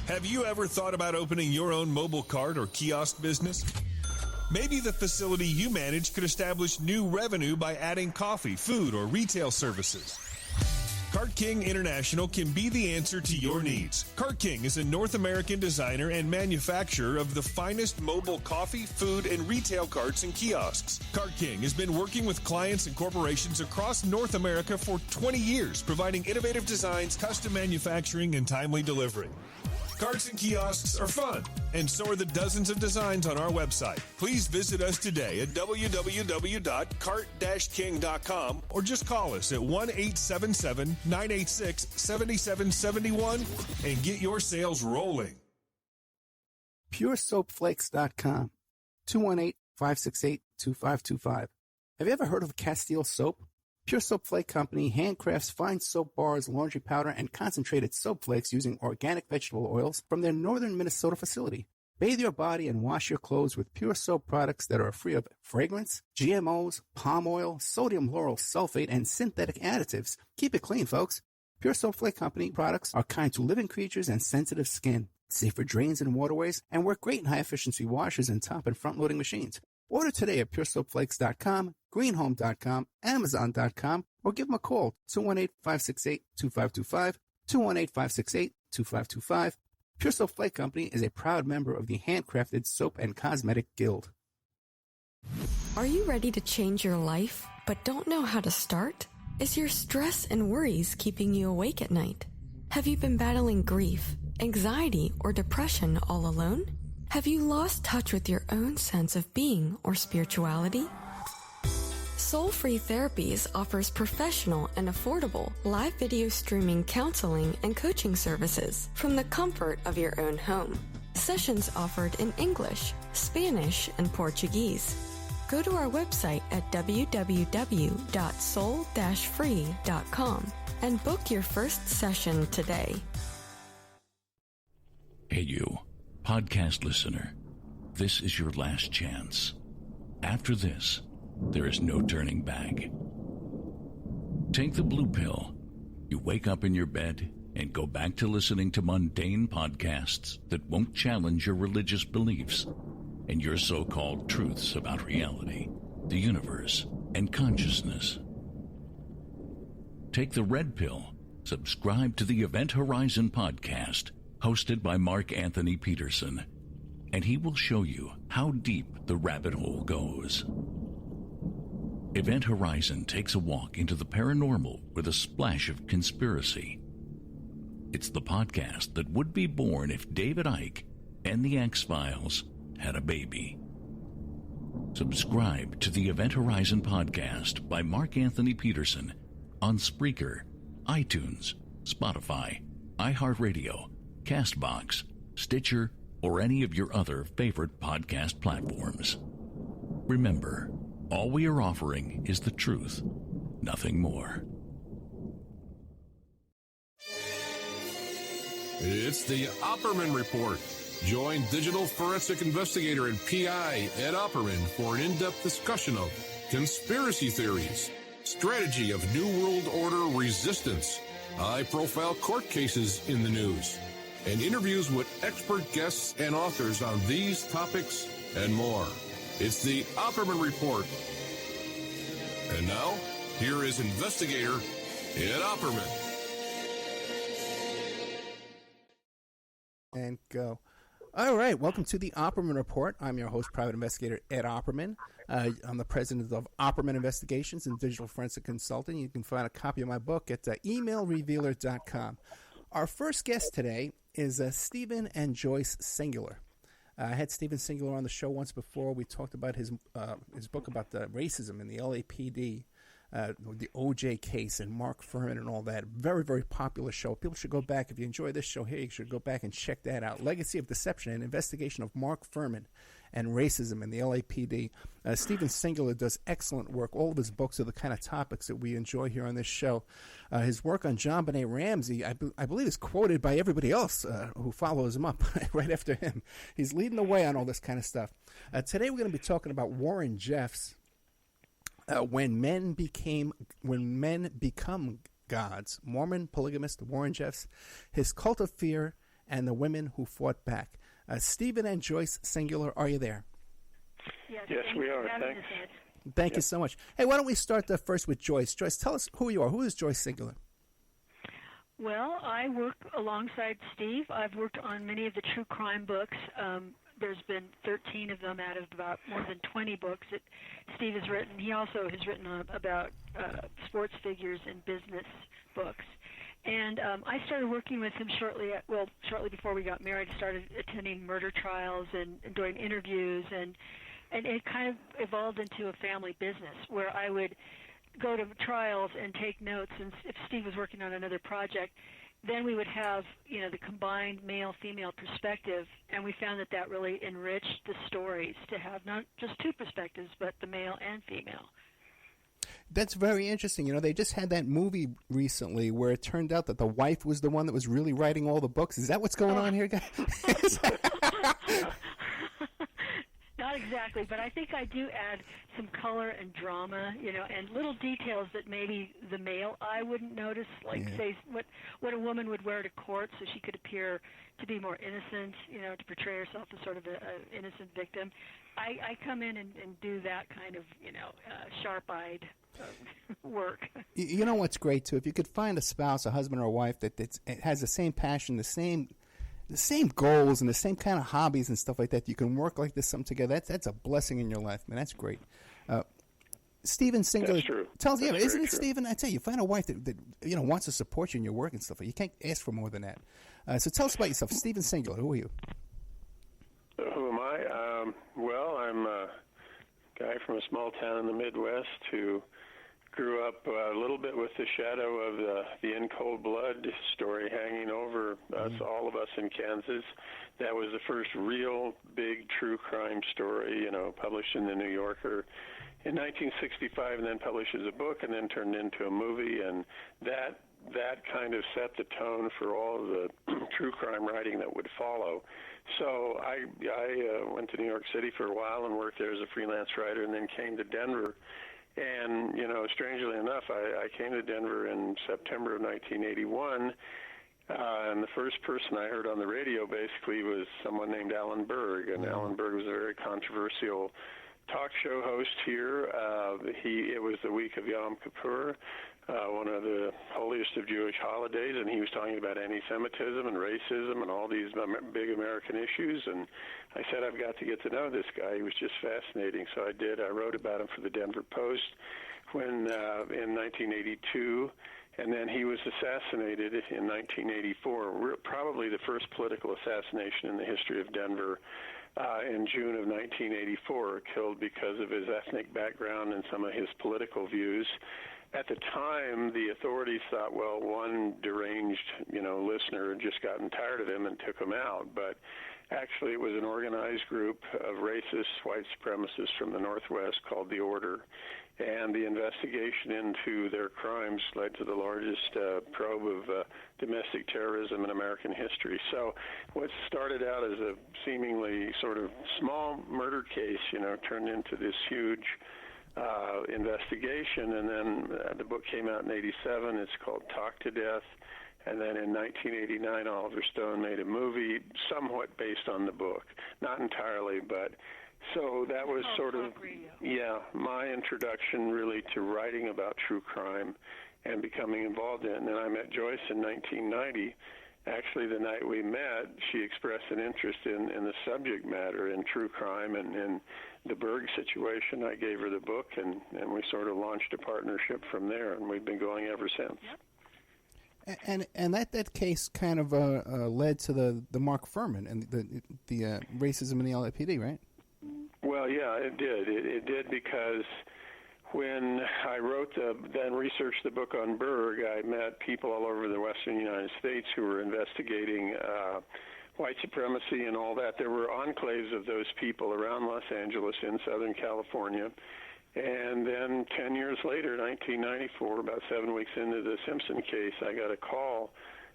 Have you ever thought about opening your own mobile cart or kiosk business? Maybe the facility you manage could establish new revenue by adding coffee, food, or retail services. Cart King International can be the answer to your needs. Cart King is a North American designer and manufacturer of the finest mobile coffee, food, and retail carts and kiosks. Cart King has been working with clients and corporations across North America for 20 years, providing innovative designs, custom manufacturing, and timely delivery. Carts and kiosks are fun, and so are the dozens of designs on our website. Please visit us today at www.cart-king.com or just call us at 1-877-986-7771 and get your sales rolling. PureSoapFlakes.com, 218-568-2525. Have you ever heard of Castile Soap? Pure Soap Flake Company handcrafts fine soap bars, laundry powder, and concentrated soap flakes using organic vegetable oils from their northern Minnesota facility. Bathe your body and wash your clothes with Pure Soap products that are free of fragrance, GMOs, palm oil, sodium lauryl sulfate, and synthetic additives. Keep it clean, folks. Pure Soap Flake Company products are kind to living creatures and sensitive skin, safe for drains and waterways, and work great in high-efficiency washers and top and front-loading machines. Order today at PureSoapFlakes.com, greenhome.com, Amazon.com, or give them a call, 218-568-2525, 218-568-2525. Pure Soap Flake Company is a proud member of the Handcrafted Soap and Cosmetic Guild. Are you ready to change your life, but don't know how to start? Is your stress and worries keeping you awake at night? Have you been battling grief, anxiety, or depression all alone? Have you lost touch with your own sense of being or spirituality? Soul Free Therapies offers professional and affordable live video streaming counseling and coaching services from the comfort of your own home. Sessions offered in English, Spanish, and Portuguese. Go to our website at www.soul-free.com and book your first session today. Hey you, podcast listener, this is your last chance. After this, there is no turning back. Take the blue pill. You wake up in your bed and go back to listening to mundane podcasts that won't challenge your religious beliefs and your so-called truths about reality, the universe, and consciousness. Take the red pill. Subscribe to the Event Horizon podcast, hosted by Mark Anthony Peterson, and he will show you how deep the rabbit hole goes. Event Horizon takes a walk into the paranormal with a splash of conspiracy. It's the podcast that would be born if David Icke and the X-Files had a baby. Subscribe to the Event Horizon podcast by Mark Anthony Peterson on Spreaker, iTunes, Spotify, iHeartRadio, CastBox, Stitcher, or any of your other favorite podcast platforms. Remember, all we are offering is the truth, nothing more. It's the Opperman Report. Join digital forensic investigator and PI Ed Opperman for an in-depth discussion of conspiracy theories, strategy of New World Order resistance, high-profile court cases in the news, and interviews with expert guests and authors on these topics and more. It's the Opperman Report. And now, here is investigator Ed Opperman. And go. All right, welcome to the Opperman Report. I'm your host, private investigator Ed Opperman. I'm the president of Opperman Investigations and Digital Forensic Consulting. You can find a copy of my book at emailrevealer.com. Our first guest today is Stephen and Joyce Singular. I had Stephen Singular on the show once before. We talked about his book about the racism in the LAPD, the OJ case and Mark Furman and all that. Very, very popular show. People should go back. If you enjoy this show here, you should go back and check that out. Legacy of Deception, an investigation of Mark Furman and racism in the LAPD. Stephen Singular does excellent work. All of his books are the kind of topics that we enjoy here on this show. His work on John Benet Ramsey, I believe, is quoted by everybody else who follows him up right after him. He's leading the way on all this kind of stuff. Today we're going to be talking about Warren Jeffs. When men become gods, Mormon Polygamist Warren Jeffs, his cult of fear, and the Women Who Fought Back. Stephen and Joyce Singular, are you there? Yes, we are. Thanks. Thank you so much. Hey, why don't we start first with Joyce? Joyce, tell us who you are. Who is Joyce Singular? Well, I work alongside Steve. I've worked on many of the true crime books. There's been 13 of them out of about more than 20 books that Steve has written. He also has written about sports figures and business books. And I started working with him shortly before we got married. I started attending murder trials and doing interviews, and it kind of evolved into a family business where I would go to trials and take notes. And if Steve was working on another project, then we would have, the combined male-female perspective, and we found that really enriched the stories to have not just two perspectives, but the male and female. That's very interesting. They just had that movie recently where it turned out that the wife was the one that was really writing all the books. Is that what's going on here, guys? Not exactly, but I think I do add some color and drama, and little details that maybe the male eye wouldn't notice, like say what a woman would wear to court so she could appear to be more innocent, to portray herself as sort of an innocent victim. I come in and do that kind of, sharp-eyed work. You know what's great, too? If you could find a spouse, a husband or a wife that has the same passion, the same goals and the same kind of hobbies and stuff like that, you can work like this something together. That's a blessing in your life, man. That's great. Stephen Singular, That's true. Isn't it, Stephen? I tell you find a wife that wants to support you in your work and stuff. You can't ask for more than that. So tell us about yourself, Stephen Singular. Who are you? Who am I? Well, I'm a guy from a small town in the Midwest who grew up a little bit with the shadow of the In Cold Blood story hanging over us, all of us in Kansas. That was the first real big true crime story, published in the New Yorker in 1965, and then published as a book, and then turned into a movie. And that kind of set the tone for all of the true crime writing that would follow. So I went to New York City for a while and worked there as a freelance writer, and then came to Denver. And, strangely enough, I came to Denver in September of 1981, and the first person I heard on the radio basically was someone named Alan Berg. And Alan Berg was a very controversial talk show host here. It was the week of Yom Kippur, one of the holiest of Jewish holidays, and he was talking about anti-Semitism and racism and all these big American issues. And I said, I've got to get to know this guy. He was just fascinating. So I did. I wrote about him for the Denver Post in 1982, and then he was assassinated in 1984, probably the first political assassination in the history of Denver. In June of 1984, killed because of his ethnic background and some of his political views. At the time, the authorities thought, well, one deranged, listener had just gotten tired of him and took him out. But actually, it was an organized group of racist white supremacists from the Northwest called the Order. And the investigation into their crimes led to the largest probe of domestic terrorism in American history. So what started out as a seemingly sort of small murder case, turned into this huge investigation. And then the book came out in 87. It's called Talk to Death. And then in 1989, Oliver Stone made a movie somewhat based on the book. Not entirely, but... So that was sort of, my introduction really to writing about true crime and becoming involved in it. And then I met Joyce in 1990. Actually, the night we met, she expressed an interest in the subject matter, in true crime and in the Berg situation. I gave her the book, and we sort of launched a partnership from there, and we've been going ever since. Yep. And that case kind of led to the Mark Fuhrman and the racism in the LAPD, right? Well, yeah, it did. It did because when I then researched the book on Berg, I met people all over the western United States who were investigating white supremacy and all that. There were enclaves of those people around Los Angeles in Southern California. And then 10 years later, 1994, about 7 weeks into the Simpson case, I got a call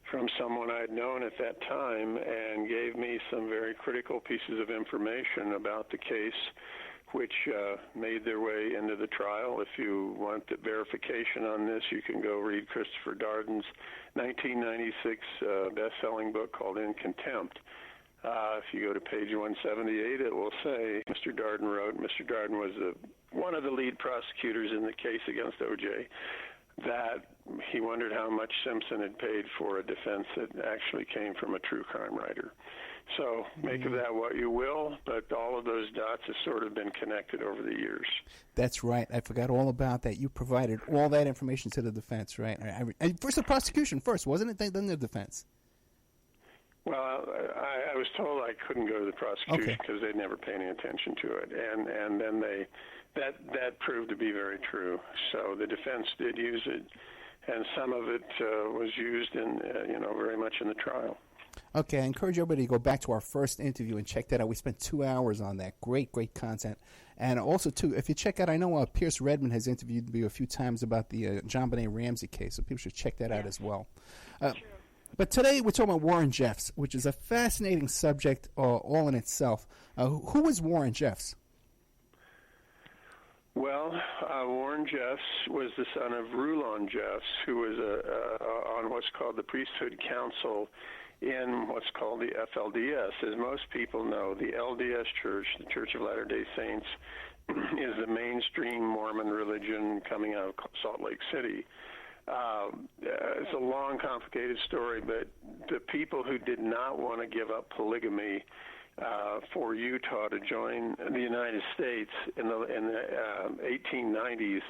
from someone I'd known at that time and gave me some very critical pieces of information about the case which made their way into the trial. If you want the verification on this, you can go read Christopher Darden's 1996 best-selling book called In Contempt. If you go to page 178, it will say Mr. Darden wrote, Mr. Darden was one of the lead prosecutors in the case against O.J., that he wondered how much Simpson had paid for a defense that actually came from a true crime writer. So make of that what you will, but all of those dots have sort of been connected over the years. That's right. I forgot all about that. You provided all that information to the defense, right? First the prosecution first, wasn't it? Then the defense. Well, I was told I couldn't go to the prosecution because they'd never pay any attention to it, and then that proved to be very true. So the defense did use it, and some of it was used in very much in the trial. Okay, I encourage everybody to go back to our first interview and check that out. We spent 2 hours on that. Great content. And also, too, if you check out, I know Pierce Redmond has interviewed me a few times about the John Benet Ramsey case, so people should check that out as well. But today we're talking about Warren Jeffs, which is a fascinating subject all in itself. Who was Warren Jeffs? Well, Warren Jeffs was the son of Rulon Jeffs, who was on what's called the Priesthood Council in what's called the FLDS. As most people know, the LDS Church, the Church of Latter Day Saints, is the mainstream Mormon religion coming out of Salt Lake City. It's a long, complicated story, but the people who did not want to give up polygamy for Utah to join the United States in the 1890s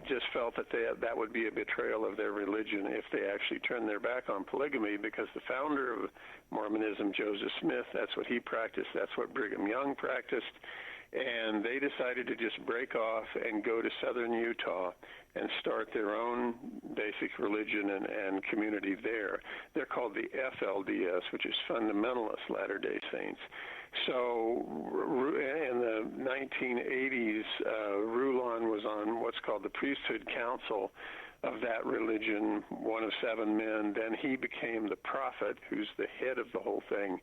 just felt that that would be a betrayal of their religion if they actually turned their back on polygamy, because the founder of Mormonism, Joseph Smith, that's what he practiced, that's what Brigham Young practiced, and they decided to just break off and go to southern Utah and start their own basic religion and community there. They're called the FLDS, which is Fundamentalist Latter Day Saints. So in the 1980s, Rulon was on what's called the Priesthood Council of that religion, one of 7 men. Then he became the prophet, who's the head of the whole thing,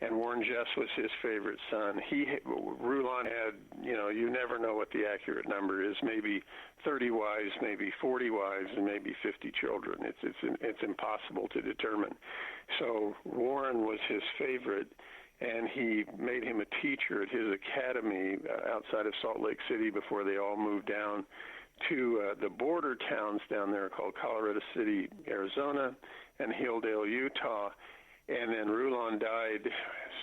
and Warren Jeffs was his favorite son. Rulon had, you never know what the accurate number is, maybe 30 wives, maybe 40 wives, and maybe 50 children. It's impossible to determine. So Warren was his favorite, and he made him a teacher at his academy outside of Salt Lake City before they all moved down to the border towns down there called Colorado City, Arizona, and Hilldale, Utah. And then Rulon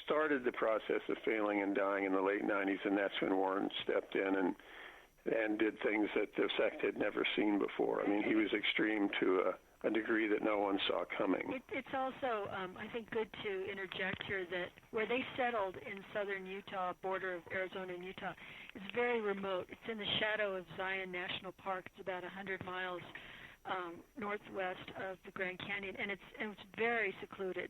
started the process of failing and dying in the late 90s, and that's when Warren stepped in and did things that the sect had never seen before. I mean, he was extreme to a degree that no one saw coming. It's also, I think, good to interject here that where they settled in southern Utah, border of Arizona and Utah, is very remote. It's in the shadow of Zion National Park. It's about 100 miles northwest of the Grand Canyon, and it's very secluded.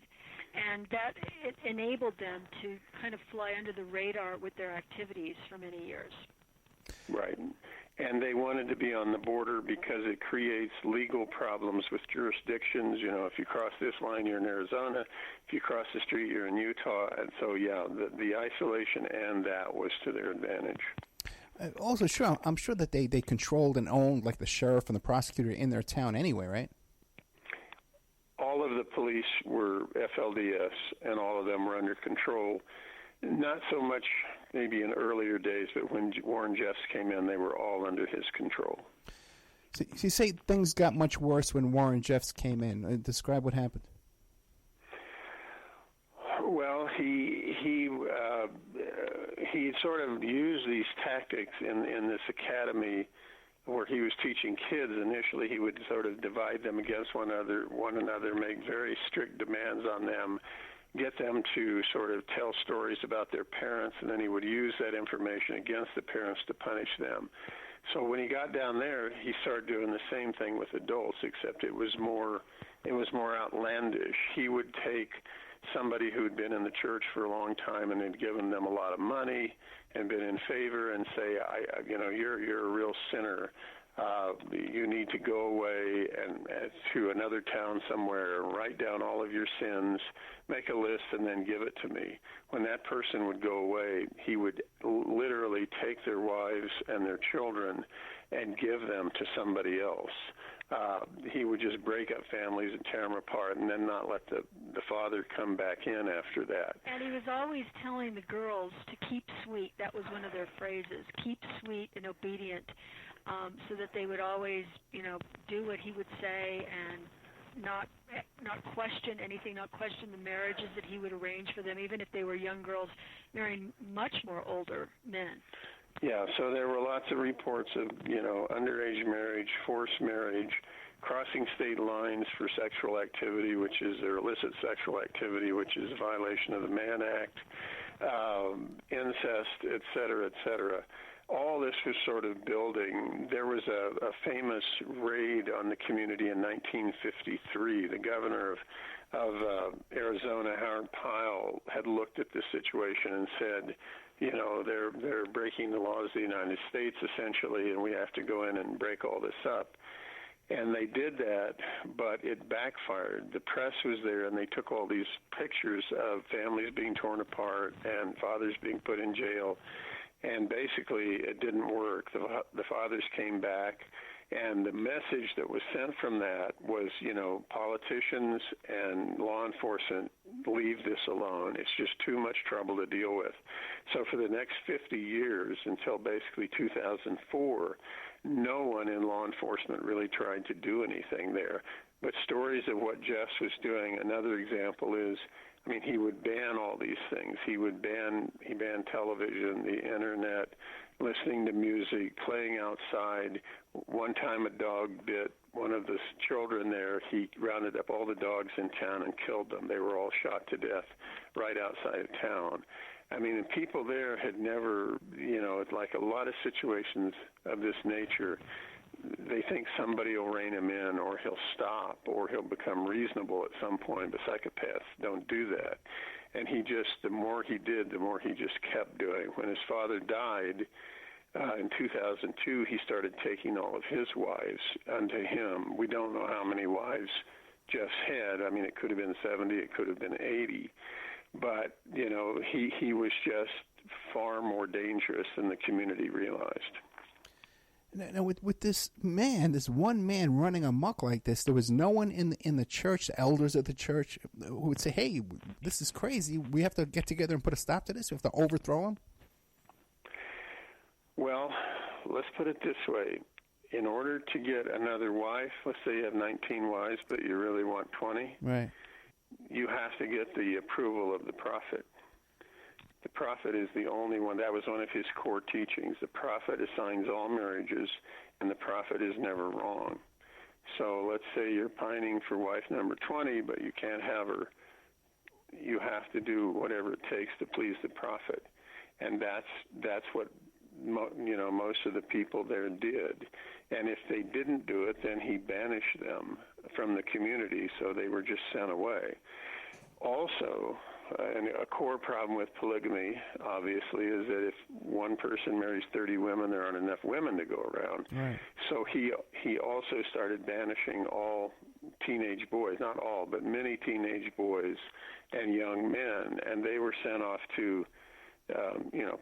And that it enabled them to kind of fly under the radar with their activities for many years. Right. And they wanted to be on the border because it creates legal problems with jurisdictions. If you cross this line, you're in Arizona. If you cross the street, you're in Utah. And so, the isolation and that was to their advantage. Also, sure, I'm sure that they controlled and owned, like the sheriff and the prosecutor in their town anyway, right? All of the police were FLDS, and all of them were under control. Not so much maybe in earlier days, but when Warren Jeffs came in, they were all under his control. So you say things got much worse when Warren Jeffs came in. Describe what happened. Well, he sort of used these tactics in this academy where he was teaching kids. Initially, he would sort of divide them against one another, make very strict demands on them, get them to sort of tell stories about their parents, and then he would use that information against the parents to punish them. So when he got down there, he started doing the same thing with adults, except it was more outlandish. He would take somebody who had been in the church for a long time and had given them a lot of money and been in favor and say, you're a real sinner. You need to go away and to another town somewhere, write down all of your sins, make a list, and then give it to me. When that person would go away, he would literally take their wives and their children and give them to somebody else. He would just break up families and tear them apart and then not let the father come back in after that. And he was always telling the girls to keep sweet. That was one of their phrases, keep sweet and obedient, so that they would always, do what he would say and not question anything, not question the marriages that he would arrange for them, even if they were young girls marrying much more older men. Yeah, so there were lots of reports of, underage marriage, forced marriage, crossing state lines for sexual activity, which is their illicit sexual activity, which is a violation of the Mann Act, incest, et cetera, et cetera. All this was sort of building. There was a famous raid on the community in 1953. The governor of Arizona, Howard Pyle, had looked at this situation and said, they're breaking the laws of the United States, essentially, and we have to go in and break all this up. And they did that, but it backfired. The press was there, and they took all these pictures of families being torn apart and fathers being put in jail, and basically it didn't work. The fathers came back, and the message that was sent from that was, politicians and law enforcement, leave this alone. It's just too much trouble to deal with. So for the next 50 years, until basically 2004, no one in law enforcement really tried to do anything there. But stories of what Jeffs was doing, another example is, he would ban all these things. He banned television, the internet, listening to music, playing outside. One time a dog bit one of the children there. He rounded up all the dogs in town and killed them. They were all shot to death right outside of town. And people there had never, like a lot of situations of this nature, they think somebody will rein him in, or he'll stop, or he'll become reasonable at some point. But psychopaths don't do that. And the more he did, the more he just kept doing. When his father died in 2002, he started taking all of his wives unto him. We don't know how many wives Jeffs had. It could have been 70, it could have been 80. But, he was just far more dangerous than the community realized. Now, with this one man running amok like this, there was no one in the church, the elders of the church, who would say, hey, this is crazy. We have to get together and put a stop to this. We have to overthrow him. Well, let's put it this way. In order to get another wife, let's say you have 19 wives, but you really want 20, right? You have to get the approval of the prophet. The prophet is the only one. That was one of his core teachings. The prophet assigns all marriages, and the prophet is never wrong. So let's say you're pining for wife number 20, but you can't have her. You have to do whatever it takes to please the prophet. And that's what most of the people there did. And if they didn't do it, then he banished them from the community, so they were just sent away. Also, and a core problem with polygamy, obviously, is that if one person marries 30 women, there aren't enough women to go around. Right. So he also started banishing all teenage boys, not all, but many teenage boys and young men, and they were sent off to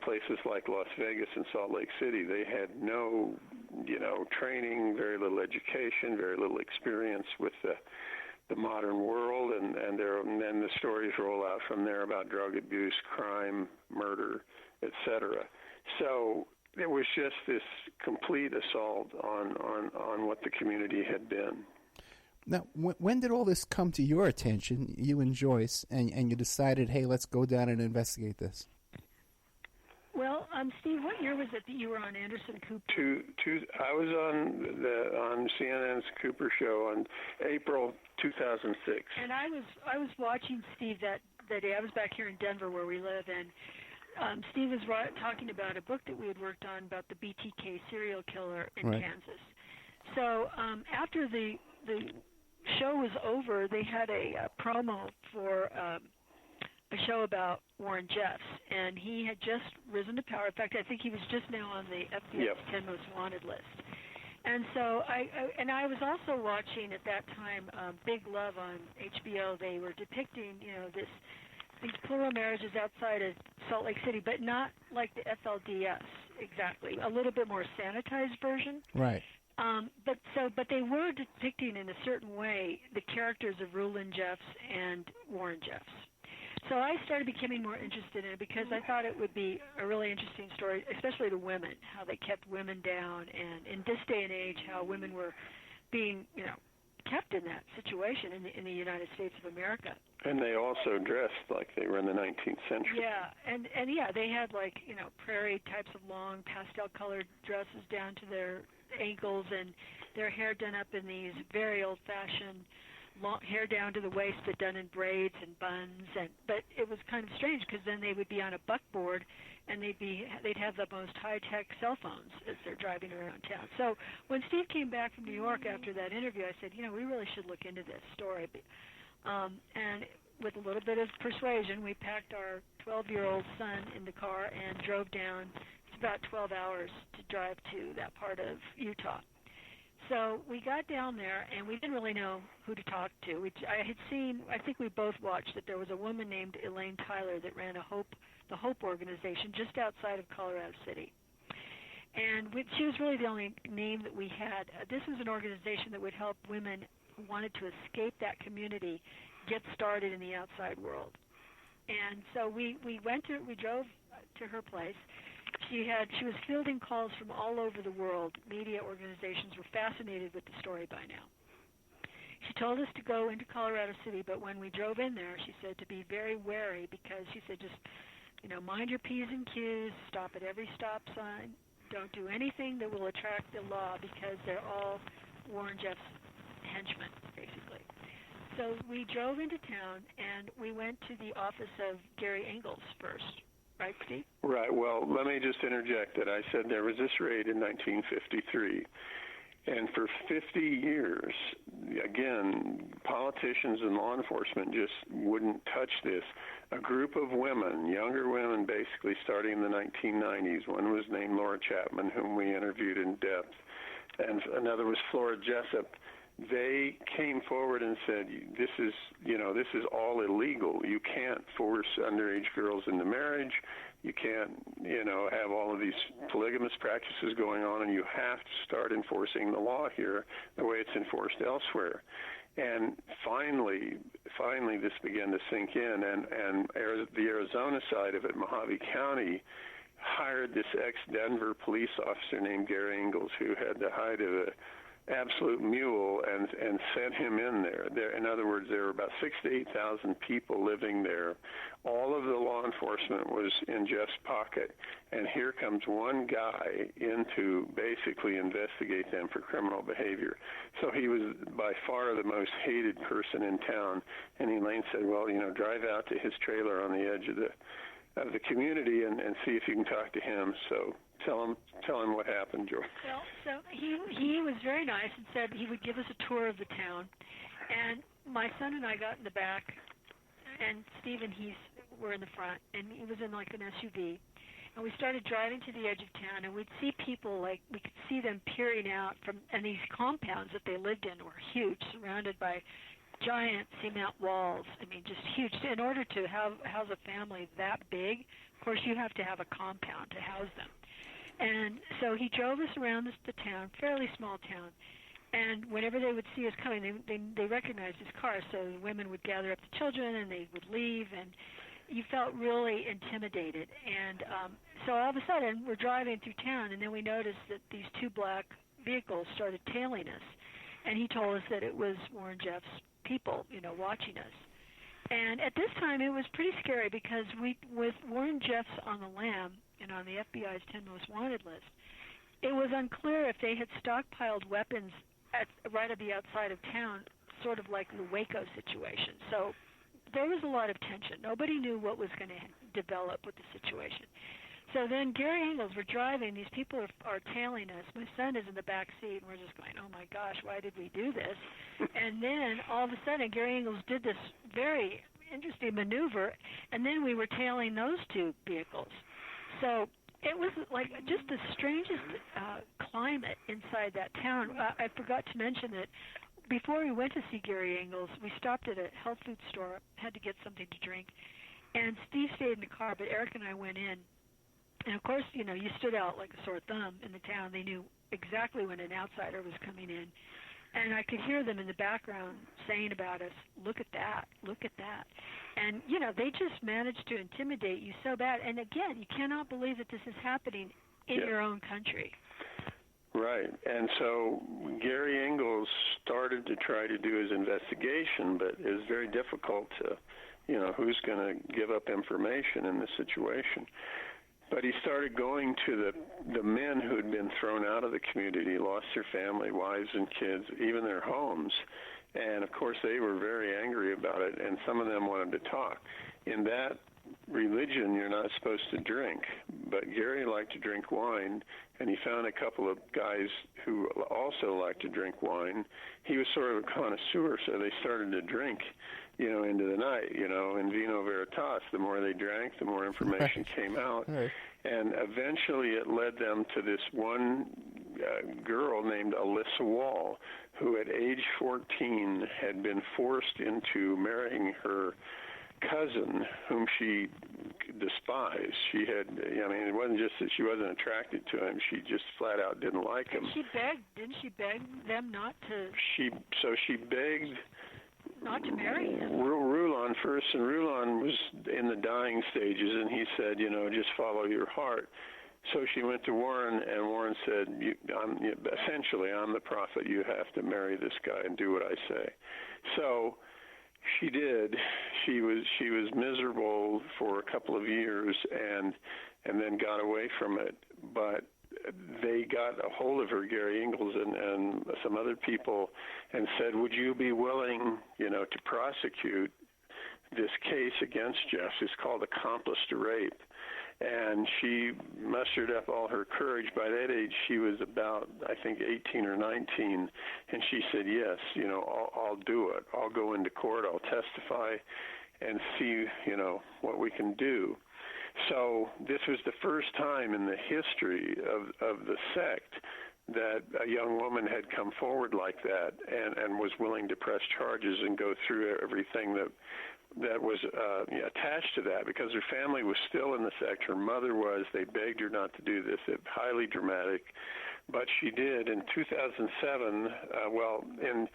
places like Las Vegas and Salt Lake City. They had no, training, very little education, very little experience with the modern world, and then the stories roll out from there about drug abuse, crime, murder, etc. So it was just this complete assault on what the community had been. Now, when did all this come to your attention, you and Joyce, and you decided, hey, let's go down and investigate this? Well, Steve, what year was it that you were on Anderson Cooper? I was on CNN's Cooper show on April 2006. And I was watching Steve that day. I was back here in Denver where we live, and Steve was talking about a book that we had worked on about the BTK serial killer in Kansas. So after the show was over, they had a promo for a show about Warren Jeffs, and he had just risen to power. In fact, I think he was just now on the FBI's 10 Most Wanted list. And so I was also watching at that time Big Love on HBO. They were depicting, these plural marriages outside of Salt Lake City, but not like the FLDS exactly. A little bit more sanitized version. Right. But they were depicting in a certain way the characters of Rulon Jeffs and Warren Jeffs. So I started becoming more interested in it because I thought it would be a really interesting story, especially to women, how they kept women down, and in this day and age, how women were being, kept in that situation in the United States of America. And they also dressed like they were in the 19th century. Yeah, and they had prairie types of long pastel-colored dresses down to their ankles, and their hair done up in these very old-fashioned long hair down to the waist, but done in braids and buns. But it was kind of strange because then they would be on a buckboard, and they'd have the most high-tech cell phones as they're driving around town. So when Steve came back from New York after that interview, I said, we really should look into this story. And with a little bit of persuasion, we packed our 12-year-old son in the car and drove down. It's about 12 hours to drive to that part of Utah. So we got down there, and we didn't really know who to talk to. I think we both watched that there was a woman named Elaine Tyler that ran the Hope organization just outside of Colorado City. And she was really the only name that we had. This was an organization that would help women who wanted to escape that community get started in the outside world. And so we drove to her place. She was fielding calls from all over the world. Media organizations were fascinated with the story by now. She told us to go into Colorado City, but when we drove in there, she said to be very wary because she said just, mind your P's and Q's, stop at every stop sign, don't do anything that will attract the law because they're all Warren Jeffs henchmen, basically. So we drove into town, and we went to the office of Gary Engels first. Right, Steve? Right. Well, let me just interject that I said there was this raid in 1953, and for 50 years, again, politicians and law enforcement just wouldn't touch this. A group of women, younger women, basically starting in the 1990s. One was named Laura Chapman, whom we interviewed in depth, and another was Flora Jessup. They came forward and said, this is all illegal. You can't force underage girls into marriage. You can't, have all of these polygamous practices going on, and you have to start enforcing the law here the way it's enforced elsewhere. And finally, this began to sink in, and the Arizona side of it, Mojave County, hired this ex-Denver police officer named Gary Engels, who had the height of a absolute mule, and sent him in there. In other words, there were about 6,000 to 8,000 people living there. All of the law enforcement was in Jeff's pocket, and here comes one guy in to basically investigate them for criminal behavior. So he was by far the most hated person in town, and Elaine said, well, drive out to his trailer on the edge of the community and see if you can talk to him. So tell him what happened, George. Well, so he was very nice and said he would give us a tour of the town. And my son and I got in the back, and Steve and he were in the front, and he was in like an SUV. And we started driving to the edge of town, and we'd see people, we could see them peering out and these compounds that they lived in were huge, surrounded by giant cement walls. I mean, just huge. In order to house a family that big, of course, you have to have a compound to house them. And so he drove us around the town, fairly small town, and whenever they would see us coming, they recognized his car, so the women would gather up the children, and they would leave, and you felt really intimidated. And so all of a sudden, we're driving through town, and then we noticed that these two black vehicles started tailing us, and he told us that it was Warren Jeff's people, watching us. And at this time, it was pretty scary because with Warren Jeffs on the lam and on the FBI's 10 Most Wanted list, it was unclear if they had stockpiled weapons right at the outside of town, sort of like the Waco situation. So there was a lot of tension. Nobody knew what was going to develop with the situation. So then Gary Engels, we're driving, these people are tailing us. My son is in the back seat, and we're just going, oh, my gosh, why did we do this? And then all of a sudden, Gary Engels did this very interesting maneuver, and then we were tailing those two vehicles. So it was like just the strangest climate inside that town. I forgot to mention that before we went to see Gary Engels, we stopped at a health food store, had to get something to drink, and Steve stayed in the car, but Eric and I went in. And, of course, you stood out like a sore thumb in the town. They knew exactly when an outsider was coming in. And I could hear them in the background saying about us, look at that, look at that. And, they just managed to intimidate you so bad. And, again, you cannot believe that this is happening in your own country. Right. And so Gary Engels started to try to do his investigation, but it was very difficult to, who's going to give up information in this situation. But he started going to the men who had been thrown out of the community, lost their family, wives and kids, even their homes. And, of course, they were very angry about it, and some of them wanted to talk. In that religion, you're not supposed to drink. But Gary liked to drink wine, and he found a couple of guys who also liked to drink wine. He was sort of a connoisseur, so they started to drink, into the night, in vino veritas. The more they drank, the more information came out. Right. And eventually it led them to this one girl named Alyssa Wall, who at age 14 had been forced into marrying her cousin, whom she despised. She had, it wasn't just that she wasn't attracted to him, she just flat out didn't like him. Didn't she beg them not to? She begged not to marry him. Rulon first, and Rulon was in the dying stages, and he said, just follow your heart. So she went to Warren, and Warren said, essentially, I'm the prophet. You have to marry this guy and do what I say. So she did. She was miserable for a couple of years, and then got away from it. But they got a hold of her, Gary Engels and some other people, and said, would you be willing, to prosecute this case against Jess? It's called accomplice to rape. And she mustered up all her courage. By that age, she was about, I think, 18 or 19. And she said, yes, I'll do it. I'll go into court. I'll testify and see, what we can do. So this was the first time in the history of the sect that a young woman had come forward like that and was willing to press charges and go through everything that was attached to that, because her family was still in the sect. Her mother was. They begged her not to do this. It's highly dramatic. But she did. In 2007, in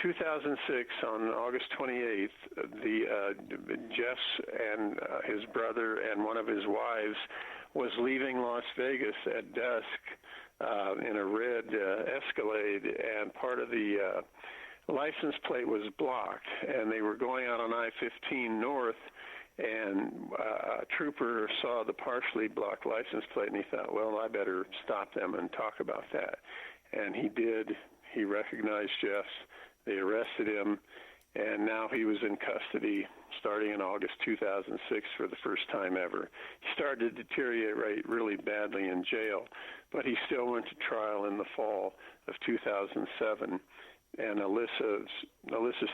2006, on August 28th, Jess and his brother and one of his wives was leaving Las Vegas at dusk in a red Escalade, and part of the license plate was blocked, and they were going out on I-15 north, and a trooper saw the partially blocked license plate, and he thought, well, I better stop them and talk about that. And he did. He recognized Jess. They arrested him, and now he was in custody starting in August 2006 for the first time ever. He started to deteriorate really badly in jail, but he still went to trial in the fall of 2007. And Alyssa's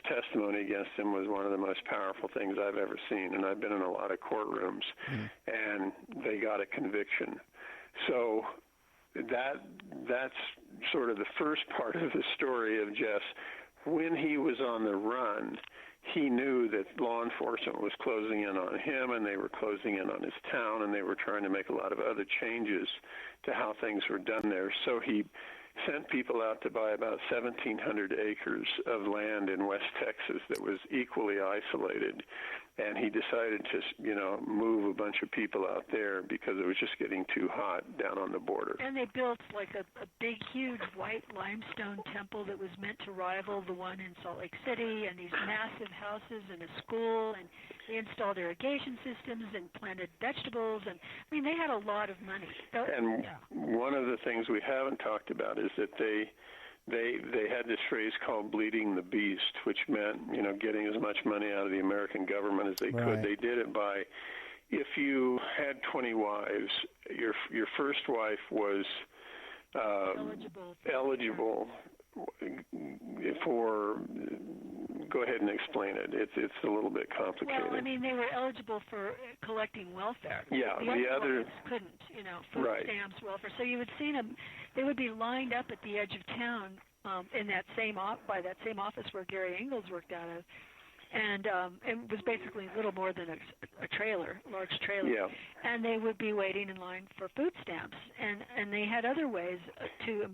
testimony against him was one of the most powerful things I've ever seen. And I've been in a lot of courtrooms, and they got a conviction. So that's sort of the first part of the story of Jess. When he was on the run, he knew that law enforcement was closing in on him, and they were closing in on his town, and they were trying to make a lot of other changes to how things were done there. So he sent people out to buy about 1,700 acres of land in West Texas that was equally isolated. And he decided to, move a bunch of people out there because it was just getting too hot down on the border. And they built like a big, huge white limestone temple that was meant to rival the one in Salt Lake City, and these massive houses and a school, and they installed irrigation systems and planted vegetables, and they had a lot of money. And one of the things we haven't talked about is that they had this phrase called bleeding the beast, which meant, getting as much money out of the American government as they could. They did it by, if you had 20 wives, your first wife was eligible for, go ahead and explain it. It's a little bit complicated. Well, they were eligible for collecting welfare. Yeah, the other couldn't, food stamps, welfare. So you would see them. they would be lined up at the edge of town in that by that same office where Gary Engels worked out of. And it was basically little more than a trailer, large trailer. Yeah. And they would be waiting in line for food stamps. And they had other ways to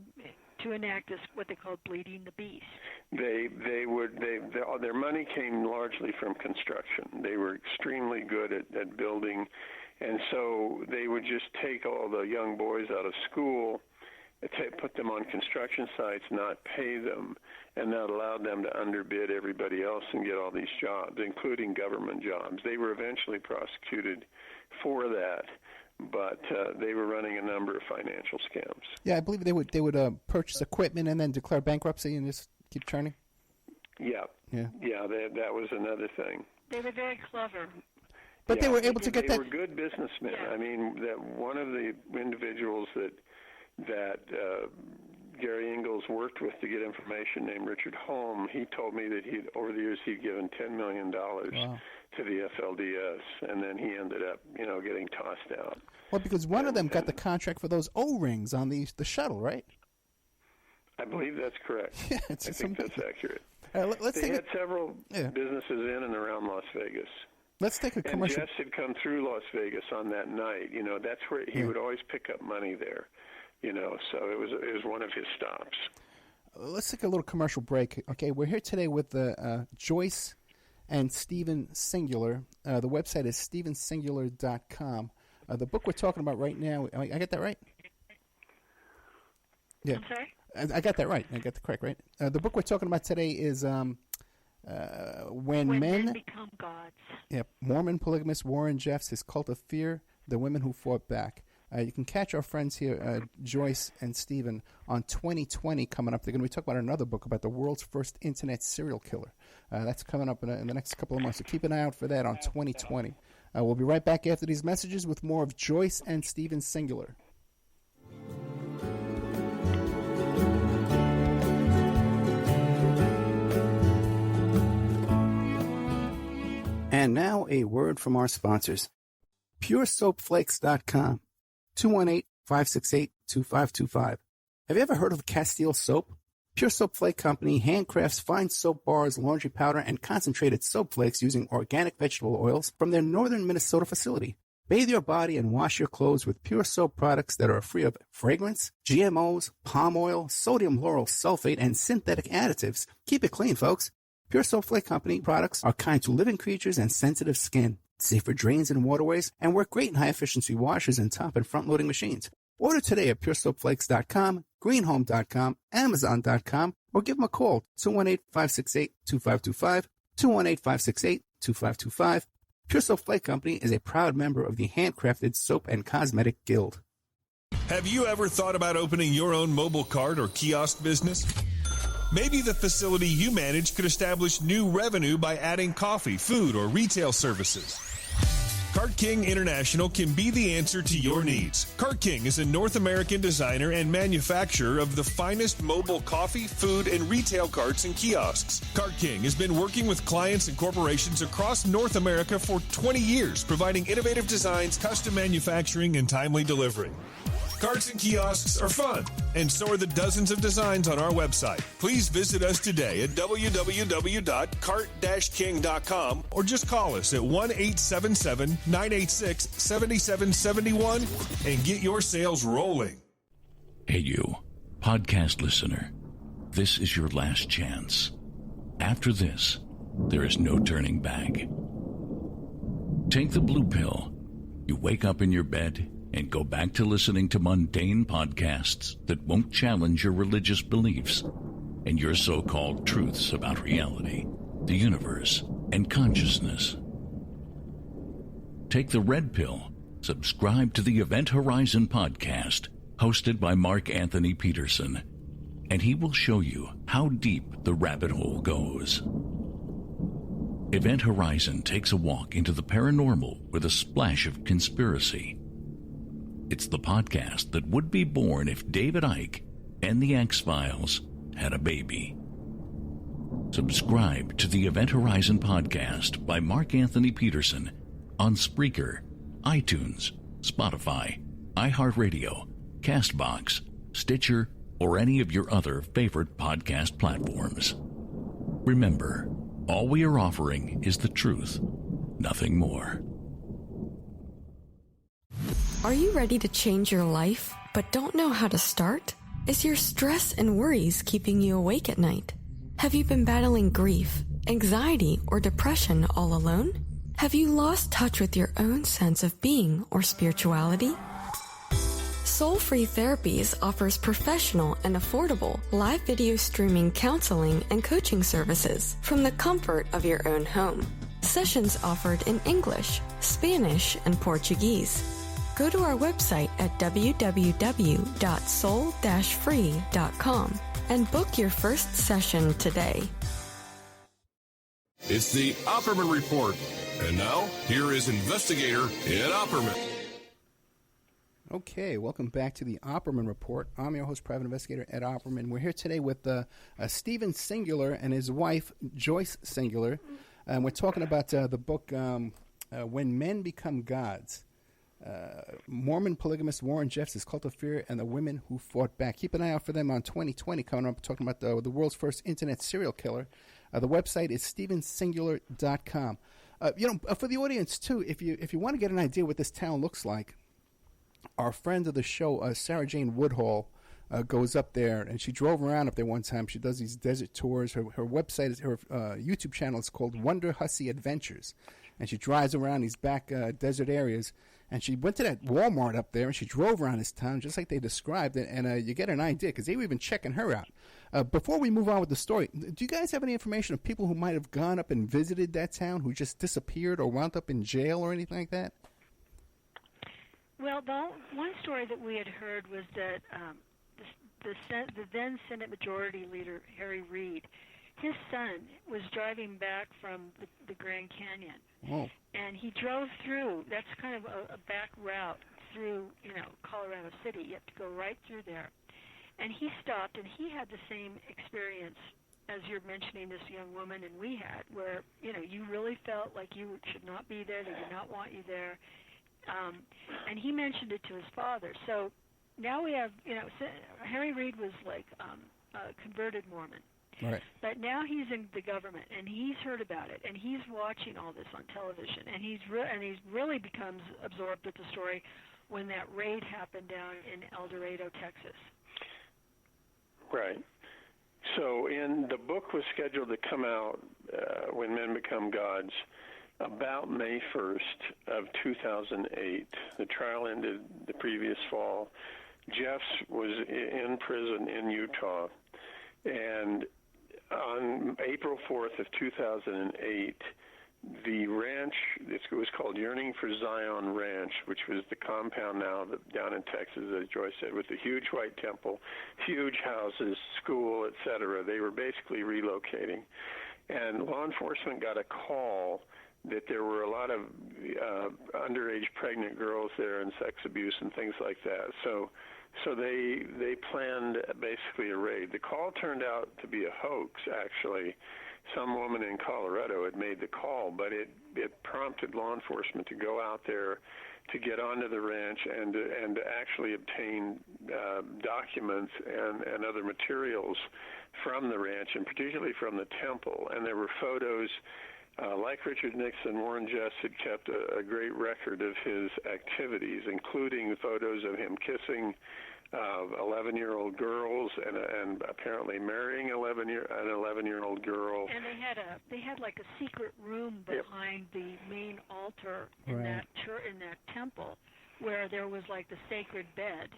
enact this, what they called bleeding the beast. Their money came largely from construction. They were extremely good at building, and so they would just take all the young boys out of school, put them on construction sites, not pay them, and that allowed them to underbid everybody else and get all these jobs, including government jobs. They were eventually prosecuted for that, but they were running a number of financial scams. Yeah, I believe they would purchase equipment and then declare bankruptcy and just keep churning. Yeah. That was another thing. They were very clever. But they were able to get that. They were good businessmen. Yeah. I mean, that one of the individuals that Gary Engels worked with to get information, named Richard Holm, he told me that over the years he'd given $10 million to the FLDS, and then he ended up, getting tossed out. Well, because one of them got the contract for those O-rings on the shuttle, right? I believe that's correct. Yeah, I think that's accurate. They had several businesses in and around Las Vegas. Let's take a commercial. And Jess had come through Las Vegas on that night. That's where he would always pick up money there. So it was one of his stops. Let's take a little commercial break. Okay, we're here today with Joyce and Stephen Singular. The website is stephensingular.com. The book we're talking about right now, I got that right? Yeah. I'm sorry? I got that right. I got the correct, right? The book we're talking about today is When Men Become Gods. Yep. Mormon Polygamist Warren Jeffs, His Cult of Fear, The Women Who Fought Back. You can catch our friends here, Joyce and Stephen, on 2020 coming up. They're going to be talking about another book about the world's first internet serial killer. That's coming up in the next couple of months, so keep an eye out for that on 2020. We'll be right back after these messages with more of Joyce and Stephen Singular. And now a word from our sponsors. PureSoapFlakes.com, 218-568-2525. Have you ever heard of Castile Soap? Pure Soap Flake Company handcrafts fine soap bars, laundry powder, and concentrated soap flakes using organic vegetable oils from their northern Minnesota facility. Bathe your body and wash your clothes with Pure Soap products that are free of fragrance, GMOs, palm oil, sodium lauryl sulfate, and synthetic additives. Keep it clean, folks. Pure Soap Flake Company products are kind to living creatures and sensitive skin, safe for drains and waterways, and work great in high-efficiency washers and top and front-loading machines. Order today at PureSoapFlakes.com, GreenHome.com, Amazon.com, or give them a call, 218-568-2525, 218-568-2525. Pure Soap Flake Company is a proud member of the Handcrafted Soap and Cosmetic Guild. Have you ever thought about opening your own mobile cart or kiosk business? Maybe the facility you manage could establish new revenue by adding coffee, food, or retail services. Cart King International can be the answer to your needs. Cart King is a North American designer and manufacturer of the finest mobile coffee, food, and retail carts and kiosks. Cart King has been working with clients and corporations across North America for 20 years, providing innovative designs, custom manufacturing, and timely delivery. Carts and kiosks are fun, and so are the dozens of designs on our website. Please visit us today at www.cart-king.com or just call us at 1-877-986-7771 and get your sales rolling. Hey you, podcast listener, this is your last chance. After this, there is no turning back. Take the blue pill. You wake up in your bed and go back to listening to mundane podcasts that won't challenge your religious beliefs and your so-called truths about reality, the universe, and consciousness. Take the red pill. Subscribe to the Event Horizon podcast, hosted by Mark Anthony Peterson, and he will show you how deep the rabbit hole goes. Event Horizon takes a walk into the paranormal with a splash of conspiracy. It's the podcast that would be born if David Icke and the X-Files had a baby. Subscribe to the Event Horizon podcast by Mark Anthony Peterson on Spreaker, iTunes, Spotify, iHeartRadio, CastBox, Stitcher, or any of your other favorite podcast platforms. Remember, all we are offering is the truth, nothing more. Are you ready to change your life, but don't know how to start? Is your stress and worries keeping you awake at night? Have you been battling grief, anxiety, or depression all alone? Have you lost touch with your own sense of being or spirituality? Soul Free Therapies offers professional and affordable live video streaming counseling and coaching services from the comfort of your own home. Sessions offered in English, Spanish, and Portuguese. Go to our website at www.soul-free.com and book your first session today. It's the Opperman Report. And now, here is investigator Ed Opperman. Okay, welcome back to the Opperman Report. I'm your host, private investigator Ed Opperman. We're here today with Stephen Singular and his wife, Joyce Singular. And we're talking about the book, When Men Become Gods. Mormon Polygamist Warren Jeffs' Cult of Fear and the Women Who Fought Back. Keep an eye out for them on 2020 coming up, talking about the world's first internet serial killer. The website is stephensingular.com. For the audience, too, if you want to get an idea what this town looks like, our friend of the show, Sarah Jane Woodhall, goes up there, and she drove around up there one time. She does these desert tours. Her website, her YouTube channel is called Wonder Hussy Adventures, and she drives around these back desert areas. And she went to that Walmart up there, and she drove around this town just like they described it, and you get an idea, because they were even checking her out. Before we move on with the story, do you guys have any information of people who might have gone up and visited that town who just disappeared or wound up in jail or anything like that? Well, the one story that we had heard was that the then Senate Majority Leader, Harry Reid, his son was driving back from the Grand Canyon. Oh. And he drove through. That's kind of a back route through, Colorado City. You have to go right through there. And he stopped, and he had the same experience as you're mentioning this young woman and we had, where, you really felt like you should not be there. They did not want you there. And he mentioned it to his father. So now we have, Harry Reid was like a converted Mormon. Right. But now he's in the government, and he's heard about it, and he's watching all this on television, and he's really becomes absorbed with the story when that raid happened down in El Dorado, Texas. Right. So the book was scheduled to come out, When Men Become Gods, about May 1st of 2008. The trial ended the previous fall. Jeffs was in prison in Utah, and on April 4th of 2008, the ranch, it was called Yearning for Zion Ranch, which was the compound now down in Texas, as Joyce said, with the huge white temple, huge houses, school, etc. They were basically relocating. And law enforcement got a call that there were a lot of underage pregnant girls there and sex abuse and things like that. So they planned basically a raid. The call turned out to be a hoax, actually. Some woman in Colorado had made the call, but it prompted law enforcement to go out there to get onto the ranch and to actually obtain documents and other materials from the ranch, and particularly from the temple. And there were photos. Like Richard Nixon, Warren Jeffs had kept a great record of his activities, including photos of him kissing 11-year-old girls and apparently marrying an 11-year-old girl. And they had like a secret room behind the main altar in Right. that in that temple, where there was like the sacred bed.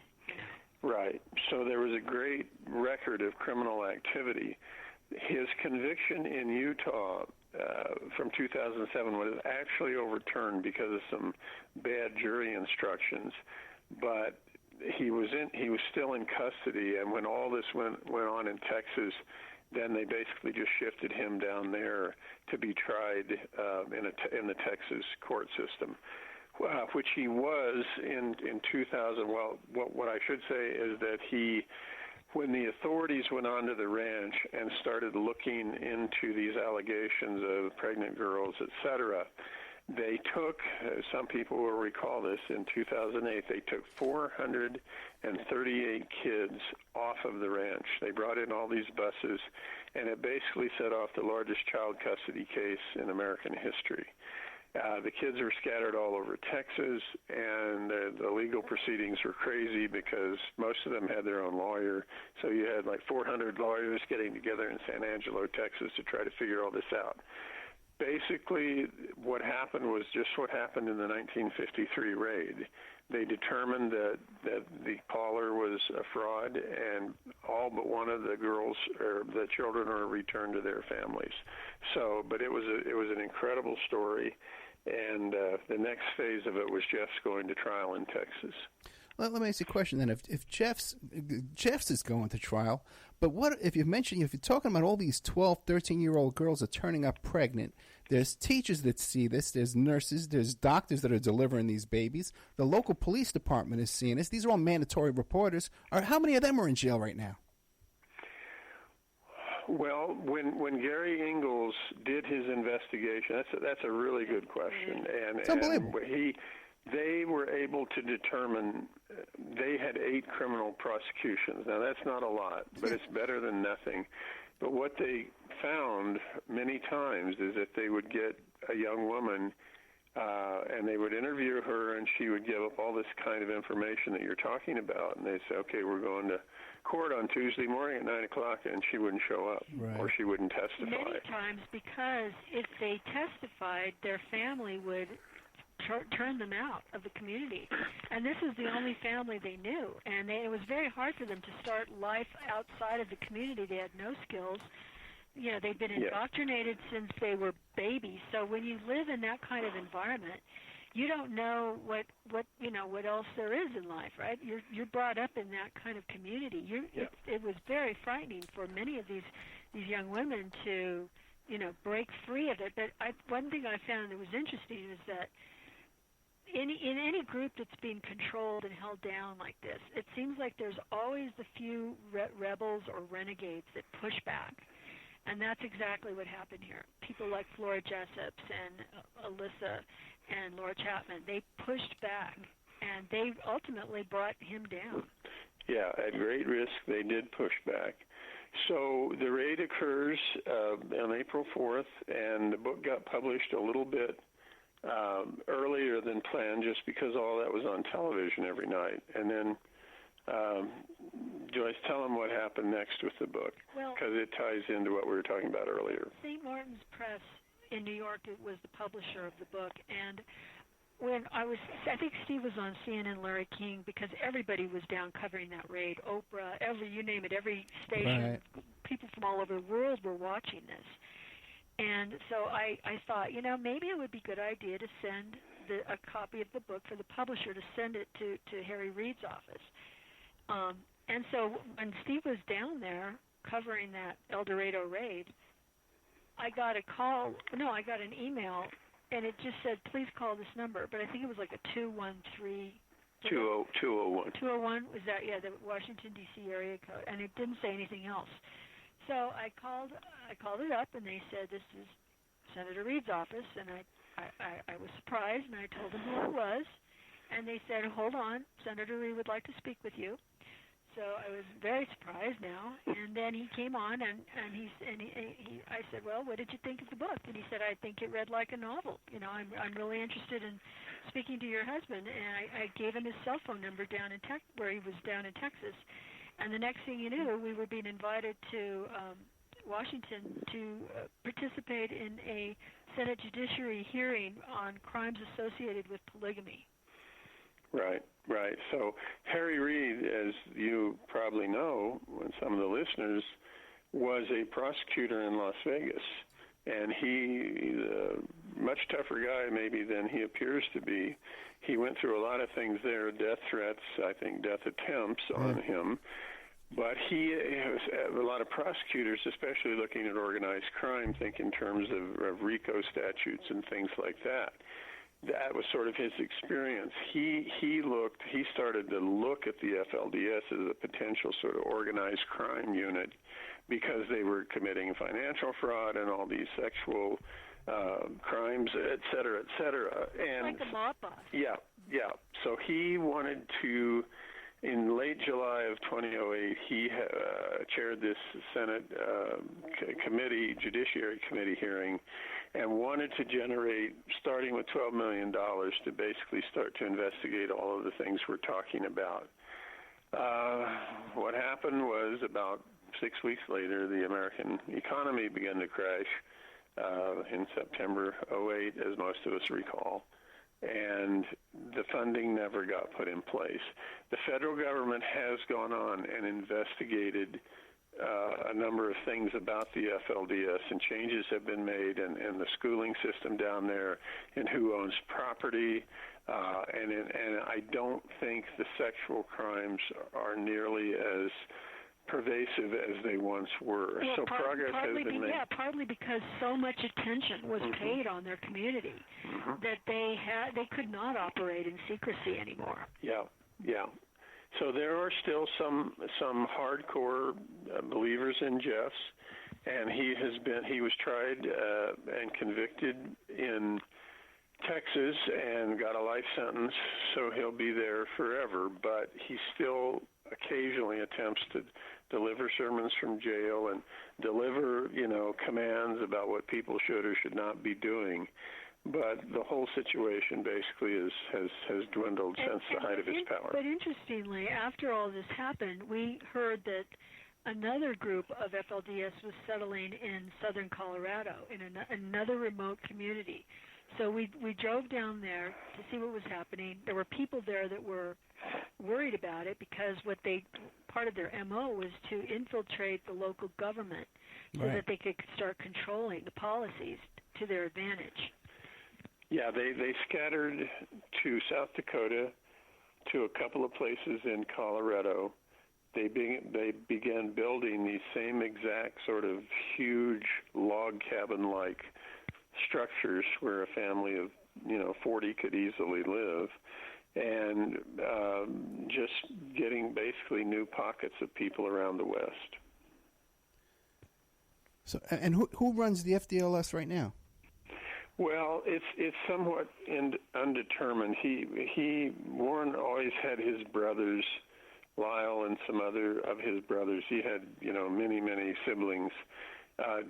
Right. So there was a great record of criminal activity. His conviction in Utah from 2007 was actually overturned because of some bad jury instructions, but he was still in custody. And when all this went on in Texas, then they basically just shifted him down there to be tried in the Texas court system, which he was in 2000. Well, what I should say is that when the authorities went onto the ranch and started looking into these allegations of pregnant girls, etc., They took, some people will recall this, in 2008, they took 438 kids off of the ranch. They brought in all these buses, and it basically set off the largest child custody case in American history. The kids were scattered all over Texas, and the legal proceedings were crazy because most of them had their own lawyer. So you had like 400 lawyers getting together in San Angelo, Texas to try to figure all this out. Basically, what happened was just what happened in the 1953 raid. They determined that the caller was a fraud, and all but one of the girls or the children are returned to their families. So, but it was an incredible story, and the next phase of it was Jeff's going to trial in Texas. Let me ask you a question then. If Jeff's is going to trial, but what if you're talking about all these 12, 13-year-old girls are turning up pregnant, there's teachers that see this, there's nurses, there's doctors that are delivering these babies, the local police department is seeing this, these are all mandatory reporters. How many of them are in jail right now? Well, when Gary Ingalls did his investigation, that's a really good question. It's unbelievable. They were able to determine they had 8 criminal prosecutions. Now, that's not a lot, but it's better than nothing. But what they found many times is that they would get a young woman and they would interview her, and she would give up all this kind of information that you're talking about. And they'd say, okay, we're going to court on Tuesday morning at 9 o'clock, and she wouldn't show up, or she wouldn't testify. Many times, because if they testified, their family would turn them out of the community. And this is the only family they knew. And it was very hard for them to start life outside of the community. They had no skills. You know, they'd been indoctrinated since they were babies. So when you live in that kind of environment, you don't know what else there is in life, right? You're brought up in that kind of community. It was very frightening for many of these young women to, break free of it. But one thing I found that was interesting is that in any group that's being controlled and held down like this, it seems like there's always the few rebels or renegades that push back. And that's exactly what happened here. People like Flora Jessups and Alyssa and Laura Chapman, they pushed back, and they ultimately brought him down. Yeah, at great risk, they did push back. So the raid occurs on April 4th, and the book got published a little bit earlier than planned, just because all that was on television every night. And then, Joyce, tell them what happened next with the book, because it ties into what we were talking about earlier. St. Martin's Press in New York was the publisher of the book, and when I think Steve was on CNN, Larry King, because everybody was down covering that raid. Oprah, you name it, every station, people from all over the world were watching this. And so I thought, maybe it would be a good idea to send a copy of the book for the publisher to send it to Harry Reid's office. And so when Steve was down there covering that El Dorado raid, I got an email, and it just said, please call this number. But I think it was like a 213... 201. 201, was that, the Washington, D.C. area code, and it didn't say anything else. So I called it up, and they said, this is Senator Reid's office, and I was surprised, and I told them who it was, and they said, hold on, Senator Reid would like to speak with you. So I was very surprised now, and then he came on, and I said, well, what did you think of the book? And he said, I think it read like a novel. I'm really interested in speaking to your husband, and I gave him his cell phone number where he was down in Texas. And the next thing you knew, we were being invited to Washington to participate in a Senate Judiciary hearing on crimes associated with polygamy. Right. So Harry Reid, as you probably know, and some of the listeners, was a prosecutor in Las Vegas. And he's a much tougher guy maybe than he appears to be. He went through a lot of things there, death threats, I think death attempts on him. But he has a lot of prosecutors, especially looking at organized crime, think in terms of RICO statutes and things like that. That was sort of his experience. He started to look at the FLDS as a potential sort of organized crime unit because they were committing financial fraud and all these sexual crimes, et cetera, et cetera. And like a mob boss. Yeah. So he wanted to, in late July of 2008, he chaired this Senate Judiciary Committee hearing, and wanted to generate, starting with $12 million, to basically start to investigate all of the things we're talking about. What happened was about 6 weeks later, the American economy began to crash in September 2008, as most of us recall, and the funding never got put in place. The federal government has gone on and investigated a number of things about the FLDS, and changes have been made in the schooling system down there, and who owns property, and I don't think the sexual crimes are nearly as pervasive as they once were. Well, so progress has been made. Yeah, partly because so much attention was paid on their community that they could not operate in secrecy anymore. Yeah. So there are still some hardcore believers in Jeff's, and he was tried and convicted in Texas and got a life sentence, so he'll be there forever. But he still occasionally attempts to deliver sermons from jail and deliver, commands about what people should or should not be doing. But the whole situation basically has dwindled since the height of his power. But interestingly, after all this happened, we heard that another group of FLDS was settling in southern Colorado, in another remote community. So we drove down there to see what was happening. There were people there that were worried about it because part of their MO was to infiltrate the local government so that they could start controlling the policies to their advantage. Yeah, they scattered to South Dakota, to a couple of places in Colorado. They began building these same exact sort of huge log cabin-like structures where a family of 40 could easily live, and just getting basically new pockets of people around the West. So, and who runs the FDLS right now? Well, it's somewhat undetermined. Warren always had his brothers, Lyle and some other of his brothers. He had many siblings.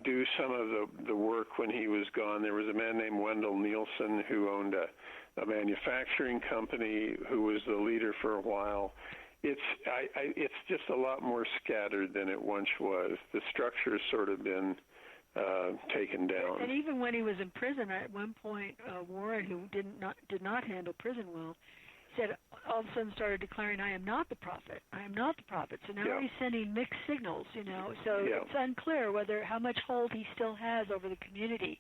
Do some of the work when he was gone. There was a man named Wendell Nielsen who owned a manufacturing company, who was the leader for a while. It's just a lot more scattered than it once was. The structure's sort of been taken down. And even when he was in prison, at one point, Warren, who did not handle prison well, said all of a sudden started declaring, "I am not the prophet. I am not the prophet." So now he's sending mixed signals, So it's unclear how much hold he still has over the community.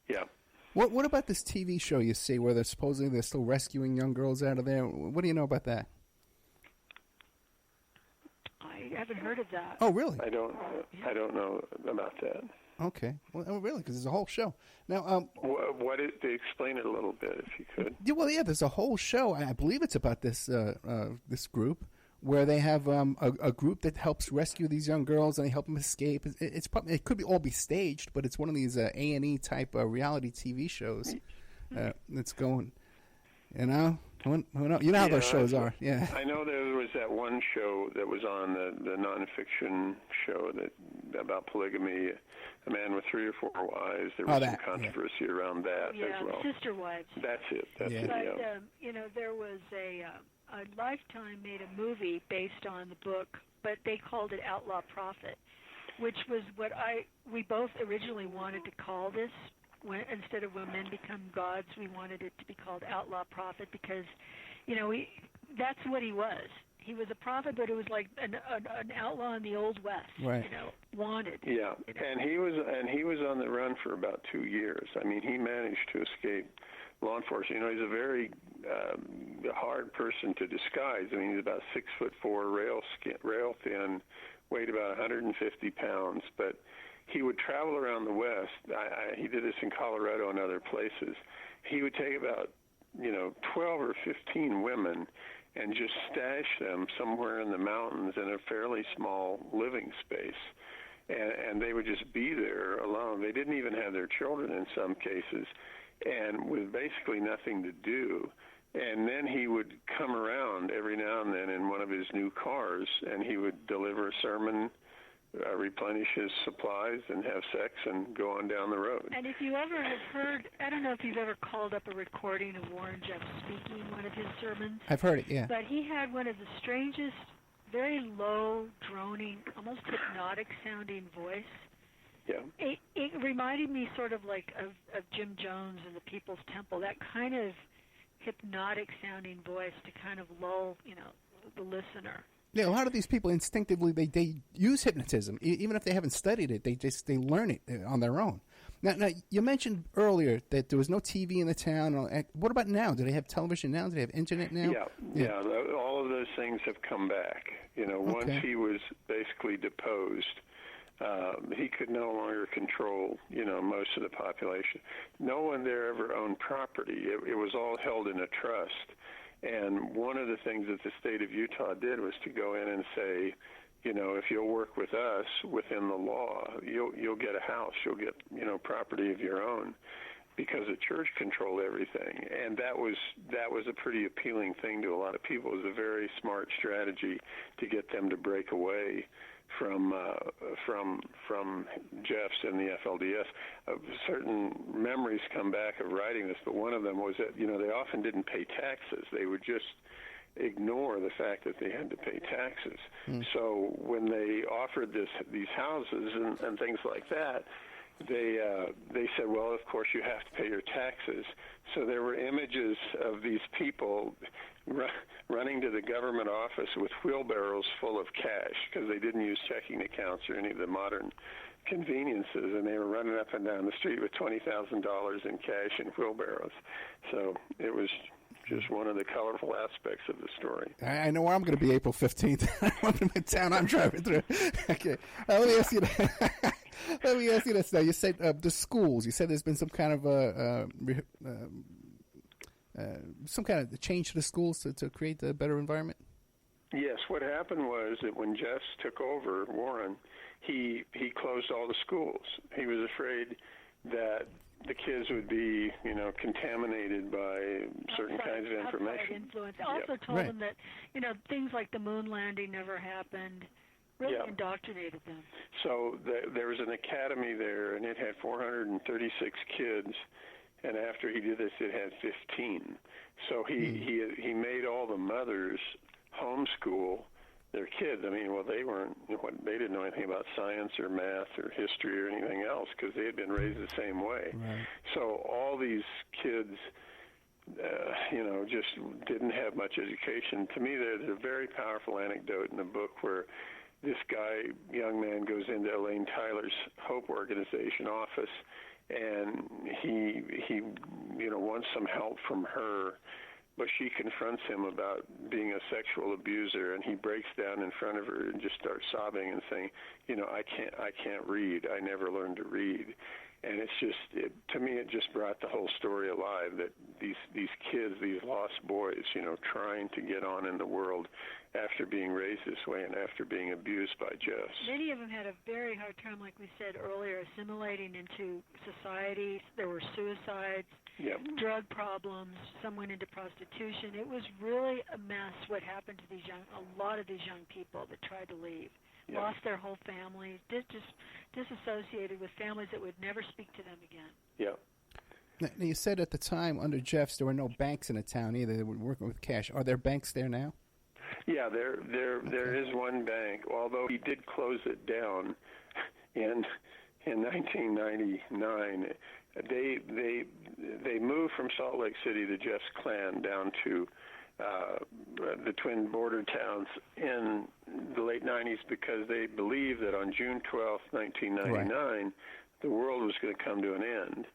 Yeah. What about this TV show you see where they're still rescuing young girls out of there? What do you know about that? I haven't heard of that. Oh, really? I don't know about that. Okay. Well, really, because there's a whole show. Now, explain it a little bit, if you could. Yeah, there's a whole show. I believe it's about this this group where they have a group that helps rescue these young girls and they help them escape. It could all be staged, but it's one of these A&E type reality TV shows that's going. Who knows? You know how those shows are. Yeah. I know there was that one show that was on the nonfiction show about polygamy, A Man with 3 or 4 Wives. There was some controversy around that as well. Sister Wives. That's it. But there was a Lifetime made a movie based on the book, but they called it Outlaw Prophet, which was what we both originally wanted to call this. Instead of When Men Become Gods, we wanted it to be called Outlaw Prophet because, that's what he was. He was a prophet, but it was like an outlaw in the Old West, right. Wanted. Yeah, and he was on the run for about 2 years. I mean, he managed to escape law enforcement. He's a very hard person to disguise. I mean, he's about 6'4", rail thin, weighed about 150 pounds, but he would travel around the West. He did this in Colorado and other places. He would take about 12 or 15 women and just stash them somewhere in the mountains in a fairly small living space. and they would just be there alone. They didn't even have their children in some cases, and with basically nothing to do. And then he would come around every now and then in one of his new cars, and he would deliver a sermon, replenish his supplies, and have sex, and go on down the road. And if you ever have heard, I don't know if you've ever called up a recording of Warren Jeffs speaking one of his sermons. I've heard it, yeah. But he had one of the strangest, very low, droning, almost hypnotic-sounding voice. Yeah. It reminded me sort of like of Jim Jones and the People's Temple, that kind of hypnotic-sounding voice to kind of lull, the listener. Yeah, a lot of these people instinctively they use hypnotism, even if they haven't studied it. They learn it on their own. Now, you mentioned earlier that there was no TV in the town. What about now? Do they have television now? Do they have internet now? Yeah. All of those things have come back. Once he was basically deposed, he could no longer control, most of the population. No one there ever owned property. It was all held in a trust. And one of the things that the state of Utah did was to go in and say, if you'll work with us within the law, you'll get a house, you'll get, property of your own, because the church controlled everything. And that was a pretty appealing thing to a lot of people. It was a very smart strategy to get them to break away from Jeffs and the FLDS. Certain memories come back of writing this, but one of them was that, they often didn't pay taxes. They would just ignore the fact that they had to pay taxes. So when they offered these houses and things like that, they said, well, of course you have to pay your taxes. So there were images of these people running to the government office with wheelbarrows full of cash, because they didn't use checking accounts or any of the modern conveniences, and they were running up and down the street with $20,000 in cash in wheelbarrows. So it was just one of the colorful aspects of the story. I know where I'm going to be April 15th. I'm in the town I'm driving through. Okay. Let me ask you that. Let me ask you this now. You said the schools. You said there's been some kind of change to the schools to create a better environment? Yes. What happened was that when Jeffs took over, Warren, he closed all the schools. He was afraid that the kids would be, contaminated by certain kinds of information. Influence. Also told them that, things like the moon landing never happened. Really indoctrinated them. So there was an academy there, and it had 436 kids, and after he did this, it had 15. So he made all the mothers homeschool their kids. I mean, well, they didn't know anything about science or math or history or anything else, because they had been raised the same way. Right. So all these kids, just didn't have much education. To me, there's a very powerful anecdote in the book where this young man goes into Elaine Tyler's Hope Organization office, and he wants some help from her, but she confronts him about being a sexual abuser, and he breaks down in front of her and just starts sobbing and saying, I can't read. I never learned to read. And it's just, to me, it just brought the whole story alive, that these kids, these lost boys, trying to get on in the world after being raised this way and after being abused by Jeffs. Many of them had a very hard time, like we said earlier, assimilating into society. There were suicides, drug problems, some went into prostitution. It was really a mess what happened to a lot of these young people that tried to leave. Lost their whole families, just disassociated with families that would never speak to them again. Now, you said at the time under Jeffs there were no banks in the town either. They were working with cash. Are there banks there now? Yeah, there is one bank, although he did close it down in 1999. They moved from Salt Lake City, the Jeffs clan, down to the twin border towns in the late 90s, because they believed that on June 12th, 1999, the world was going to come to an end.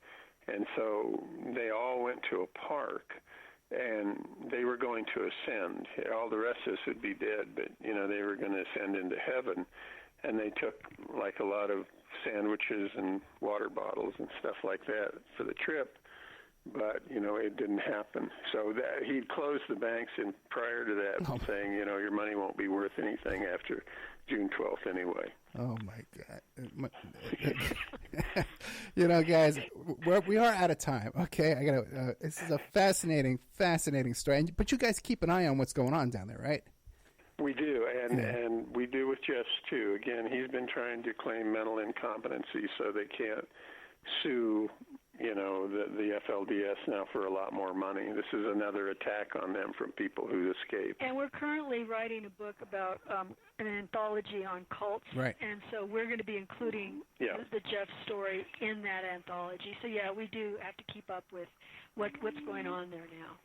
And so they all went to a park, and they were going to ascend. All the rest of us would be dead, but, they were going to ascend into heaven. And they took, like, a lot of sandwiches and water bottles and stuff like that for the trip. But, it didn't happen. So he'd closed the banks prior to that, saying, your money won't be worth anything after June 12th anyway. Oh my God! Guys, we are out of time. Okay, I gotta. This is a fascinating story. But you guys keep an eye on what's going on down there, right? We do, and we do with Jeff's too. Again, he's been trying to claim mental incompetency, so they can't sue, the FLDS now for a lot more money. This is another attack on them from people who escaped. And we're currently writing a book about an anthology on cults, right? And so we're going to be including the Jeff story in that anthology. So we do have to keep up with what's going on there now.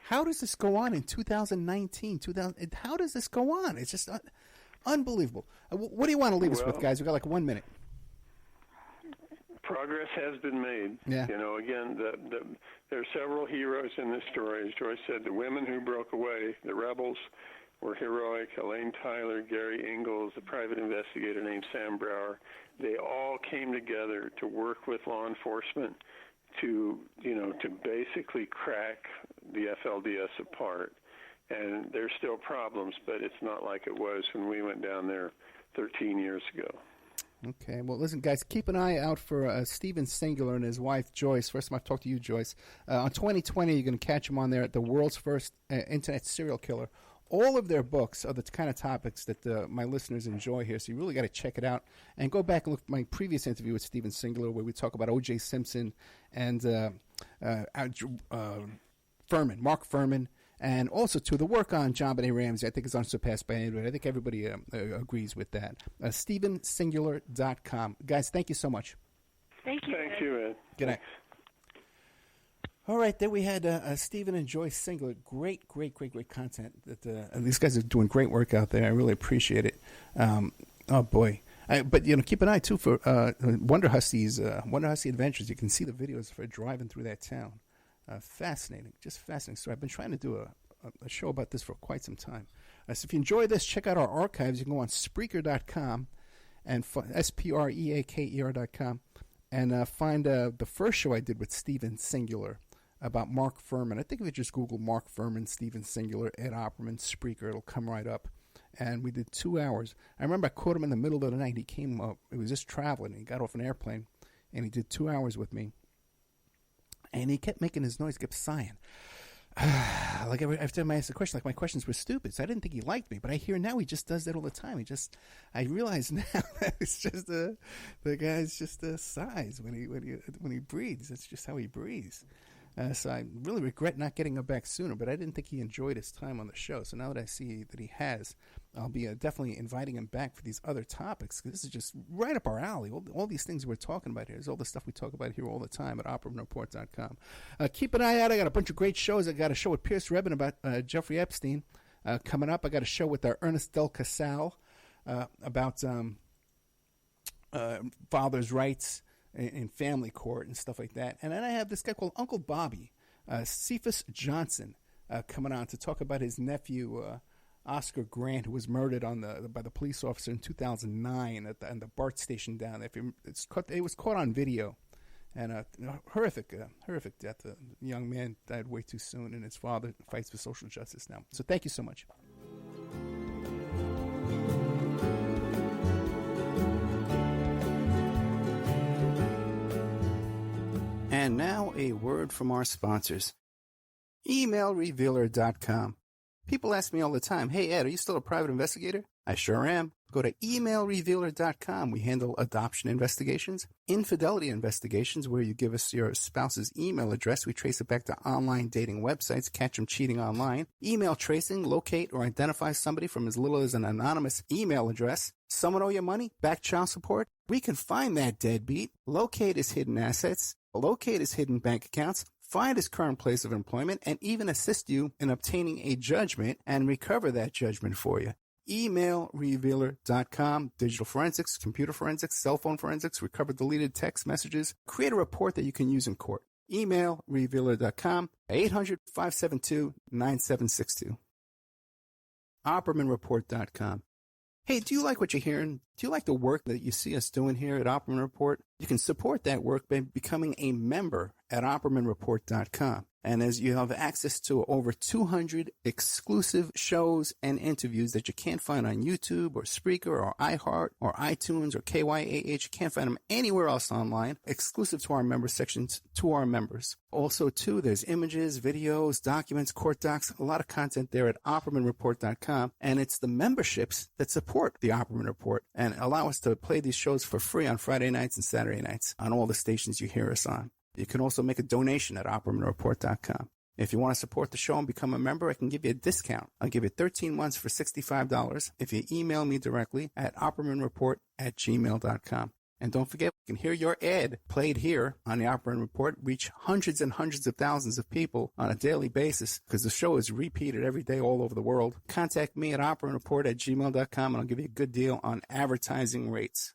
How does this go on in 2019? How does this go on? It's just unbelievable. What do you want to leave us with, guys? We've got like 1 minute. Progress has been made. Yeah. Again, there are several heroes in this story. As Joyce said, the women who broke away, the rebels, were heroic. Elaine Tyler, Gary Ingalls, the private investigator named Sam Brower. They all came together to work with law enforcement to basically crack the FLDS apart. And there's still problems, but it's not like it was when we went down there 13 years ago. Okay. Well, listen, guys, keep an eye out for Stephen Singular and his wife, Joyce. First time I've talked to you, Joyce. On 2020, you're going to catch them on there at the world's first internet serial killer. All of their books are the kind of topics that my listeners enjoy here, so you really got to check it out. And go back and look at my previous interview with Stephen Singular, where we talk about O.J. Simpson and Mark Furman, and also to the work on John Benet Ramsey. I think is unsurpassed by anybody. I think everybody agrees with that. StephenSingular.com. Guys, thank you so much. Thank you. Thank you, Ed. Good night. All right, there we had Stephen and Joyce Singular. Great content. These guys are doing great work out there. I really appreciate it. Oh boy! But keep an eye too for Wonder Husky Adventures. You can see the videos for driving through that town. Fascinating, just fascinating story. I've been trying to do a show about this for quite some time. So if you enjoy this, check out our archives. You can go on Spreaker.com and Spreaker.com and find the first show I did with Stephen Singular about Mark Furman. I think if you just Google Mark Furman, Stephen Singular, Ed Opperman, Spreaker, it'll come right up. And we did 2 hours. I remember I caught him in the middle of the night. He came up. He was just traveling. He got off an airplane, and he did 2 hours with me. And he kept making his noise, kept sighing. Like every time I asked a question, like my questions were stupid, so I didn't think he liked me. But I hear now he just does that all the time. I realize now that it's just the guy's just sighs when he breathes. That's just how he breathes. So I really regret not getting him back sooner. But I didn't think he enjoyed his time on the show. So now that I see that he has, I'll be definitely inviting him back for these other topics, because this is just right up our alley. All these things we're talking about here is all the stuff we talk about here all the time at OppermanReport.com. Keep an eye out. I got a bunch of great shows. I got a show with Pierce Rebin about Jeffrey Epstein coming up. I got a show with Ernest Del Casal about father's rights in family court and stuff like that. And then I have this guy called Uncle Bobby, Cephas Johnson, coming on to talk about his nephew, Oscar Grant, who was murdered by the police officer in 2009 at the BART station down there. It was caught on video, and horrific death. The young man died way too soon, and his father fights for social justice now. So thank you so much. And now a word from our sponsors. EmailRevealer.com. People ask me all the time, hey, Ed, are you still a private investigator? I sure am. Go to emailrevealer.com. We handle adoption investigations, infidelity investigations, where you give us your spouse's email address. We trace it back to online dating websites, catch them cheating online, email tracing, locate or identify somebody from as little as an anonymous email address. Someone owe you money? Back child support? We can find that deadbeat, locate his hidden assets, locate his hidden bank accounts, find his current place of employment, and even assist you in obtaining a judgment and recover that judgment for you. EmailRevealer.com. Digital forensics, computer forensics, cell phone forensics, recover deleted text messages. Create a report that you can use in court. EmailRevealer.com. 800-572-9762. OppermanReport.com. Hey, do you like what you're hearing? Do you like the work that you see us doing here at Opperman Report? You can support that work by becoming a member at OppermanReport.com. And as you have access to over 200 exclusive shows and interviews that you can't find on YouTube or Spreaker or iHeart or iTunes or KYAH. You can't find them anywhere else online, exclusive to our member sections, to our members. Also, too, there's images, videos, documents, court docs, a lot of content there at OppermanReport.com. And it's the memberships that support the Opperman Report and allow us to play these shows for free on Friday nights and Saturday nights on all the stations you hear us on. You can also make a donation at OppermanReport.com. If you want to support the show and become a member, I can give you a discount. I'll give you 13 months for $65 if you email me directly at OppermanReport@gmail.com. And don't forget, you can hear your ad played here on the Opperman Report, reach hundreds and hundreds of thousands of people on a daily basis because the show is repeated every day all over the world. Contact me at OppermanReport@gmail.com and I'll give you a good deal on advertising rates.